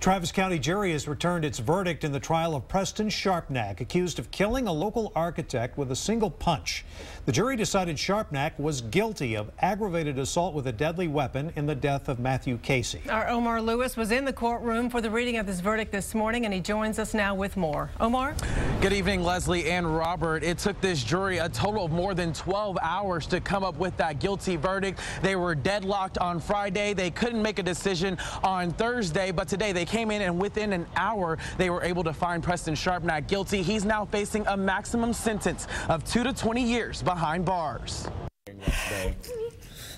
Travis County jury has returned its verdict in the trial of Preston Sharpnack, accused of killing a local architect with a single punch. The jury decided Sharpnack was guilty of aggravated assault with a deadly weapon in the death of Matthew Casey. Our Omar Lewis was in the courtroom for the reading of this verdict this morning, and he joins us now with more. Omar? Good evening, Leslie and Robert. It took this jury a total of more than 12 hours to come up with that guilty verdict. They were deadlocked on Friday. They couldn't make a decision on Thursday, but today they came in and within an hour they were able to find Preston Sharpnack guilty. He's now facing a maximum sentence of 2 to 20 years behind bars.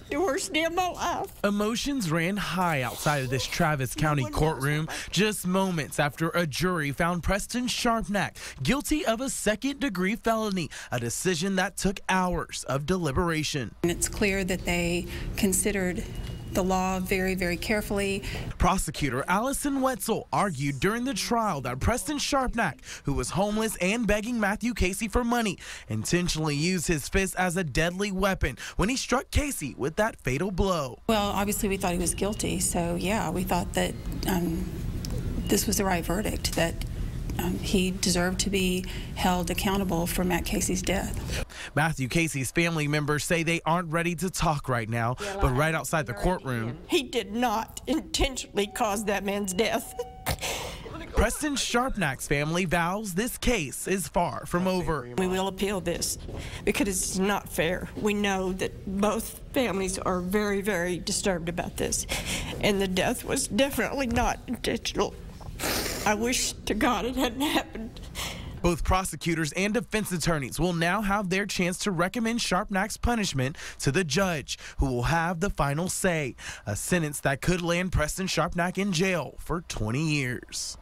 The worst day of my life. Emotions ran high outside of this Travis County courtroom just moments after a jury found Preston Sharpnack guilty of a second-degree felony, a decision that took hours of deliberation. And it's clear that they considered the law very, very carefully. Prosecutor Allison Wetzel argued during the trial that Preston Sharpnack, who was homeless and begging Matthew Casey for money, intentionally used his fist as a deadly weapon when he struck Casey with that fatal blow. Well, obviously we thought he was guilty, so yeah, we thought that this was the right verdict, that he deserved to be held accountable for Matt Casey's death. Matthew Casey's family members say they aren't ready to talk right now, but right outside the courtroom, he did not intentionally cause that man's death. Preston Sharpnack's family vows this case is far from over. We will appeal this because it's not fair. We know that both families are very, very disturbed about this, and the death was definitely not intentional. I wish to God it hadn't happened. Both prosecutors and defense attorneys will now have their chance to recommend Sharpnack's punishment to the judge, who will have the final say, a sentence that could land Preston Sharpnack in jail for 20 years.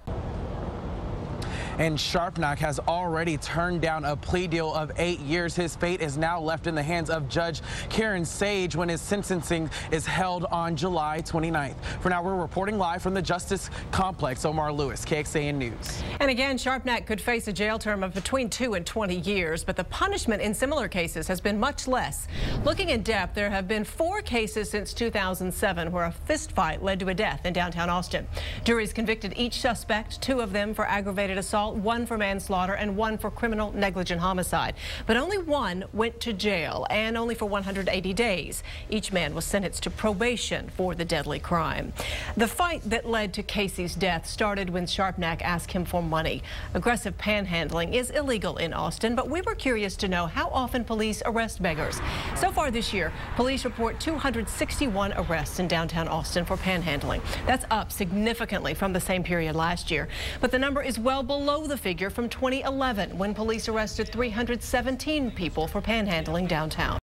And Sharpnack has already turned down a plea deal of 8 years. His fate is now left in the hands of Judge Karen Sage when his sentencing is held on July 29th. For now, we're reporting live from the Justice Complex. Omar Lewis, KXAN News. And again, Sharpnack could face a jail term of between 2 and 20 years, but the punishment in similar cases has been much less. Looking in depth, there have been 4 cases since 2007 where a fistfight led to a death in downtown Austin. Juries convicted each suspect, 2 of them for aggravated assault, 1 for manslaughter, and 1 for criminal negligent homicide. But only 1 went to jail, and only for 180 days. Each man was sentenced to probation for the deadly crime. The fight that led to Casey's death started when Sharpnack asked him for money. Aggressive panhandling is illegal in Austin, but we were curious to know how often police arrest beggars. So far this year, police report 261 arrests in downtown Austin for panhandling. That's up significantly from the same period last year. But the number is well below the figure from 2011, when police arrested 317 people for panhandling downtown.